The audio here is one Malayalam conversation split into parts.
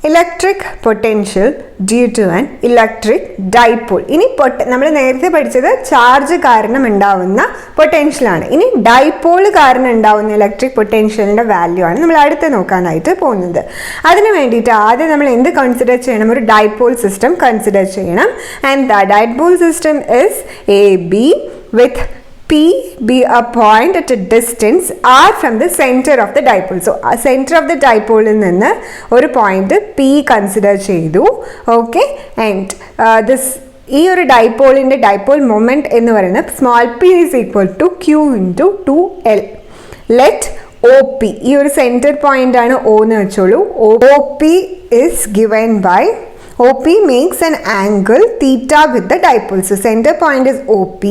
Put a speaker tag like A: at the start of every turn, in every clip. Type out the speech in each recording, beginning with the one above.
A: electric potential due to an electric dipole. ഇനി നമ്മൾ നേരത്തെ പഠിച്ചത് ചാർജ് കാരണം ഉണ്ടാവുന്ന പൊട്ടൻഷ്യൽ ആണ്. ഇനി ഡൈപോൾ കാരണം ഉണ്ടാവുന്ന ഇലക്ട്രിക് പൊട്ടൻഷ്യലിന്റെ വാല്യൂ ആണ് നമ്മൾ അടുത്ത് നോക്കാനായിട്ട് പോകുന്നത്. അതിന് വേണ്ടിയിട്ട് ആദ്യം നമ്മൾ എന്ത് കൺസിഡർ ചെയ്യണം? ഒരു ഡൈപോൾ സിസ്റ്റം കൺസിഡർ ചെയ്യണം. And the dipole system is AB with P be a point at a distance r from the center of the dipole. So center of the dipole il ninnu oru point P consider cheyidu. Okay, and this ee oru dipole inde dipole moment ennu parayna small p is equal to q into 2l. Let OP ee oru center point aanu O nu vecholu. OP is given by OP makes an angle theta with the dipole. So center point is OP.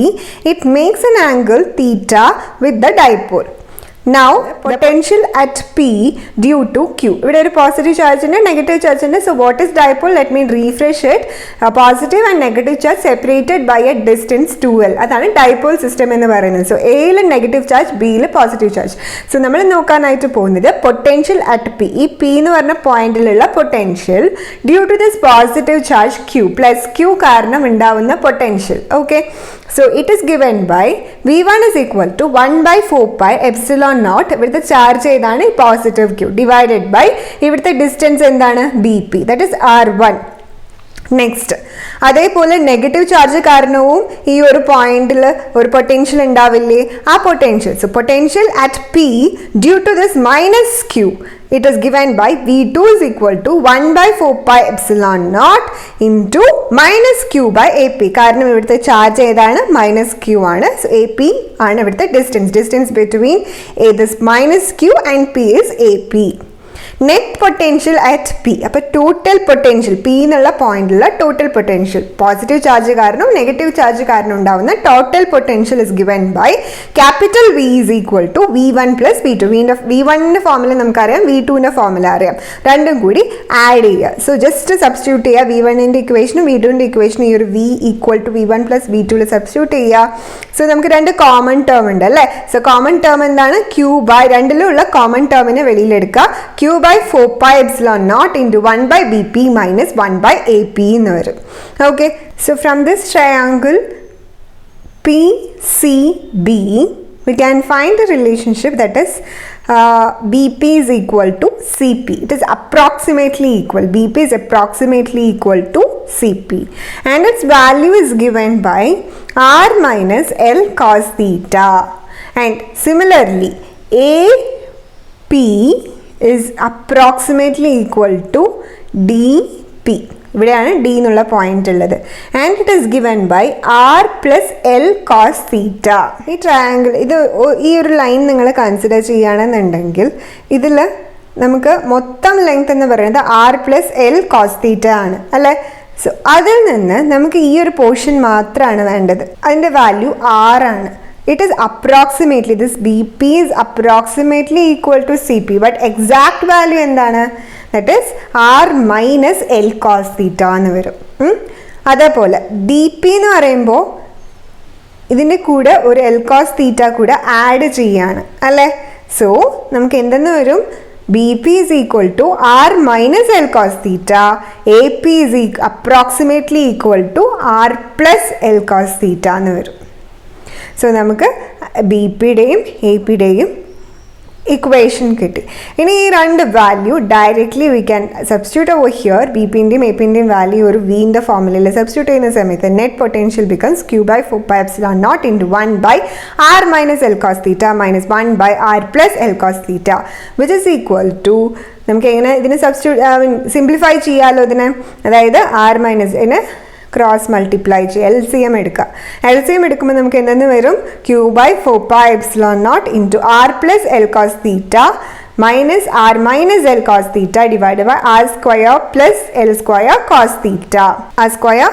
A: It makes an angle theta with the dipole. Now potential at P due to Q. Here is positive charge and negative charge. So what is dipole? Let me refresh it. A positive and negative charge separated by a distance 2l. That is dipole system in the variance. So A is negative charge, B is positive charge. So we will look at the potential at P. This P is a point potential due to this positive charge Q plus Q karanam undavunna potential. Okay. So it is given by V1 is equal to 1 by 4 pi epsilon naught with the charge edana positive Q divided by with the distance endana BP, that is R1. Next, അതേപോലെ നെഗറ്റീവ് ചാർജ് കാരണവും ഈ ഒരു പോയിന്റിൽ ഒരു പൊട്ടൻഷ്യൽ ഉണ്ടാവില്ലേ? ആ potential, so potential at P due to this minus Q, it is given by V2 is equal to 1 by 4 pi epsilon naught into minus Q by AP. കാരണം ഇവിടുത്തെ ചാർജ് ഏതാണ്? മൈനസ് Q ആണ്. സോ AP ആണ് ഇവിടുത്തെ distance between this minus Q and P is AP. Net potential at P. അപ്പോൾ total potential P എന്നുള്ള പോയിന്റിലുള്ള total potential, പോസിറ്റീവ് ചാർജ് കാരണം നെഗറ്റീവ് ചാർജ് കാരണം ഉണ്ടാവുന്ന total potential is given by capital V is equal to V1 plus V2. V1ന്റെ ഫോർമുല നമുക്കറിയാം, V2ന്റെ ഫോർമുല അറിയാം, രണ്ടും കൂടി ആഡ് ചെയ്യുക. സോ ജസ്റ്റ് സബ്സ്റ്റിറ്റ്യൂട്ട് ചെയ്യുക. V1ന്റെ ഇക്വേഷനും V2ന്റെ ഇക്വേഷനും ഈ ഒരു V equal to V1 plus V2 substitute ചെയ്യുക. സോ നമുക്ക് രണ്ട് കോമൺ ടേം ഉണ്ട് അല്ലേ? സോ കോമൺ ടേം എന്താണ്? Q ബൈ രണ്ടിലുള്ള കോമൺ ടേമിനെ വെളിയിലെടുക്കുക. Q by 4 pi epsilon naught into 1 by BP minus 1 by AP എന്ന് വരും. Okay, so from this triangle PCB we can find the relationship that is BP is equal to CP. It is approximately equal. BP is approximately equal to CP and its value is given by R minus L cos theta. And similarly AP is approximately equal to DP. ഇവിടെയാണ് D എന്നുള്ള പോയിന്റ് ഉള്ളത്. And it is given by R plus L cos theta. ഈ ട്രയാങ്കിൾ ഇത് ഈ ഒരു ലൈൻ നിങ്ങൾ കൺസിഡർ ചെയ്യുകയാണെന്നുണ്ടെങ്കിൽ ഇതിൽ നമുക്ക് മൊത്തം ലെങ്ത് എന്ന് പറയുന്നത് R plus L cos theta ആണ് അല്ലേ? സോ അതിൽ നിന്ന് നമുക്ക് ഈ ഒരു പോർഷൻ മാത്രമാണ് വേണ്ടത്. അതിൻ്റെ വാല്യൂ R ആണ്. It is approximately, this BP is approximately equal to CP, but exact value endana? That is R minus L cos theta എന്ന് വരും. അതേപോലെ DP എന്ന് പറയുമ്പോൾ ഇതിൻ്റെ കൂടെ ഒരു L cos theta കൂടെ ആഡ് ചെയ്യാണ് അല്ലേ? സോ നമുക്ക് എന്തെന്ന് വരും? BP is equal to R minus L cos theta. AP is approximately equal to R plus L cos theta എന്ന് വരും. സോ നമുക്ക് ബി പിയുടെയും എ പിയുടെയും ഇക്വേഷൻ കിട്ടി. ഇനി ഈ രണ്ട് value directly we can substitute over here. B പിൻ്റെയും എ പിൻ്റെയും വാല്യൂ ഒരു വീൻ്റെ ഫോർമുലയിൽ സബ്സ്റ്റിറ്റ്യൂട്ട് ചെയ്യുന്ന സമയത്ത് net potential becomes Q by 4 pi epsilon naught into 1 by R minus L cos theta minus 1 by R plus L cos theta which is equal to, നമുക്ക് എങ്ങനെ ഇതിനെ സബ്സ്റ്റിറ്റ്യൂട്ട് സിംപ്ലിഫൈ ചെയ്യാമല്ലോ ഇതിനെ. അതായത് R മൈനസ് ഇതിന് ക്രോസ് മൾട്ടിപ്ലൈ ചെയ്യുക, LCM എടുക്കുക. LCM എടുക്കുമ്പോൾ നമുക്ക് എന്തെന്ന് വരും? Q by 4 pi epsilon naught into R plus L cos theta minus R minus L cos theta divided by R square plus L square cos theta. R square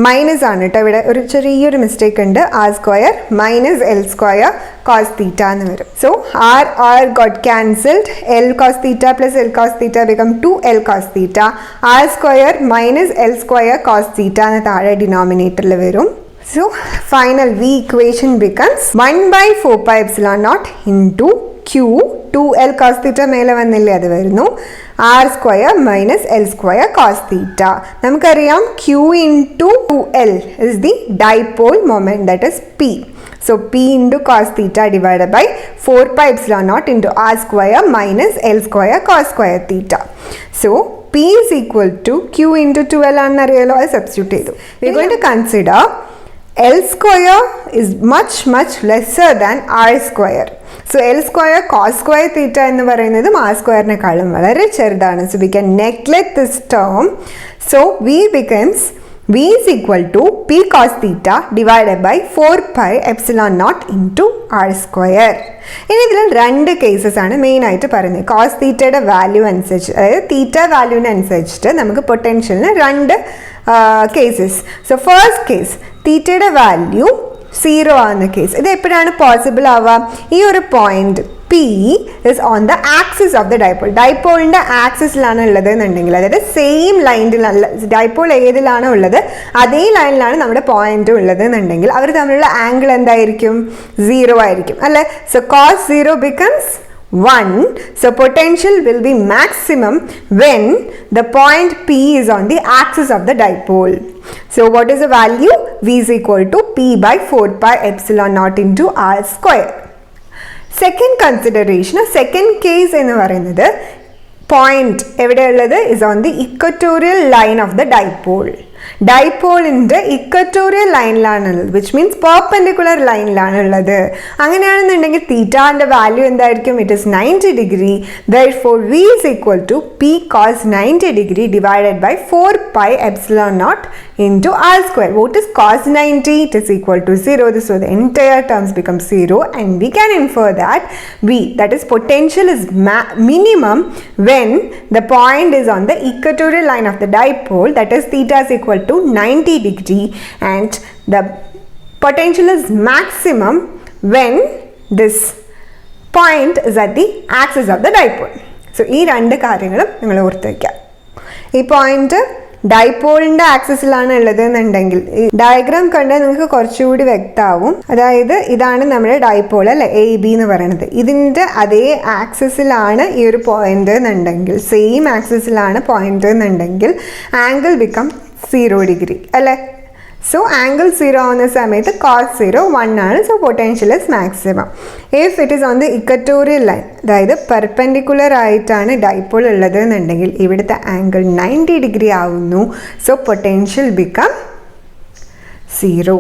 A: minus ആണ് കേട്ടോ, ഇവിടെ ഒരു ചെറിയൊരു മിസ്റ്റേക്ക് ഉണ്ട്. R square minus L square cos theta എന്ന് വരും. So R got cancelled. L cos theta plus L cos theta become 2L cos theta. R square minus L square cos theta എന്ന് താഴെ ഡിനോമിനേറ്ററിൽ വരും. So final V equation becomes 1 by 4 pi epsilon naught into Q 2l cos theta മേലെ വന്നില്ലേ അത് വരുന്നു r square minus l square cos theta. നമുക്കറിയാം q into 2l is the dipole moment, that is p. So p into cos theta divided by 4 pi epsilon naught into r square minus l square cos square theta. So p is equal to q into 2l ആണെന്നറിയാലോ, അത് സബ്സ്റ്റിറ്റ്യൂട്ട് ചെയ്തു. We are going to consider L square is much lesser than R square. So L square cos square theta എന്ന് പറയുന്നതും R square-നെക്കാളും വളരെ ചെറുതാണ്. So we can neglect this term. So V becomes V is equal to P cos theta divided by 4 pi epsilon naught into R square. ഇനി ഇതിൽ രണ്ട് കേസസ് ആണ് മെയിൻ ആയിട്ട് പറയുന്നത്. കോസ് തീറ്റയുടെ വാല്യൂ അനുസരിച്ച്, അതായത് തീറ്റ വാല്യൂവിനനുസരിച്ചിട്ട് നമുക്ക് പൊട്ടൻഷ്യലിന് രണ്ട് കേസസ്. സോ ഫസ്റ്റ് കേസ് തീറ്റയുടെ വാല്യൂ 0 ആവുന്ന കേസ്. ഇത് എപ്പോഴാണ് പോസിബിൾ ആവുക? ഈ ഒരു point P is on the axis of the dipole. ഡൈപോളിൻ്റെ ആക്സിസിലാണ് ഉള്ളത് എന്നുണ്ടെങ്കിൽ, അതായത് സെയിം ലൈനിലാണ് ഡൈപോൾ ഏതിലാണോ ഉള്ളത് അതേ ലൈനിലാണ് നമ്മുടെ പോയിന്റ് ഉള്ളത് എന്നുണ്ടെങ്കിൽ അവർ തമ്മിലുള്ള ആംഗിൾ എന്തായിരിക്കും? 0 ആയിരിക്കും അല്ലേ? So cos 0 becomes 1. So potential will be maximum when the point P is on the axis of the dipole. So what is the value? V is equal to P by 4 pi epsilon naught into R square. Second consideration, second case എന്ന് പറയുന്നത് പോയിന്റ് എവിടെയുള്ളത് is on the equatorial line of the dipole. ഡൈപോളിൻ്റെ ഇക്വറ്റോറിയൽ ലൈനിലാണുള്ളത്, വിച്ച് മീൻസ് പെർപെൻഡിക്കുലർ ലൈനിലാണുള്ളത്. അങ്ങനെയാണെന്നുണ്ടെങ്കിൽ തീറ്റാൻ്റെ വാല്യൂ എന്തായിരിക്കും? It is 90 degree. Therefore V is equal to P cos 90 degree divided by 4 pi epsilon naught into R square. What is cos 90? It is equal to 0. So the entire terms become 0, and we can infer that V, that is potential, is minimum when the point is on the equatorial line of the dipole, that is theta is equal to 90 degree, and the potential is maximum when this point is at the axis of the dipole. So ഈ രണ്ട് കാര്യങ്ങളും നിങ്ങൾ ഓർത്ത് വയ്ക്കുക. ഈ പോയിന്റ് ഡൈപോളിൻ്റെ ആക്സിസിലാണ് ഉള്ളത് എന്നുണ്ടെങ്കിൽ ഡയഗ്രാം കണ്ടാൽ നിങ്ങൾക്ക് കുറച്ചുകൂടി വ്യക്തമാവും. അതായത് ഇതാണ് നമ്മുടെ ഡൈപോൾ അല്ലെ, AB എന്ന് പറയുന്നത്. ഇതിൻ്റെ അതേ ആക്സിസിലാണ് ഈ ഒരു പോയിന്റ് എന്നുണ്ടെങ്കിൽ, സെയിം ആക്സിസിലാണ് പോയിന്റ് എന്നുണ്ടെങ്കിൽ ആംഗിൾ ബിക്കം 0 ഡിഗ്രി അല്ലേ? സോ ആംഗിൾ 0 ആവുന്ന സമയത്ത് cos 0 1 ആണ്. So potential is maximum. If it is on the equatorial line, അതായത് പെർപെൻഡിക്കുലർ ആയിട്ടാണ് ഡൈപോൾ ഉള്ളത് എന്നുണ്ടെങ്കിൽ ഇവിടുത്തെ ആംഗിൾ 90 ഡിഗ്രി ആവുന്നു. So potential become 0.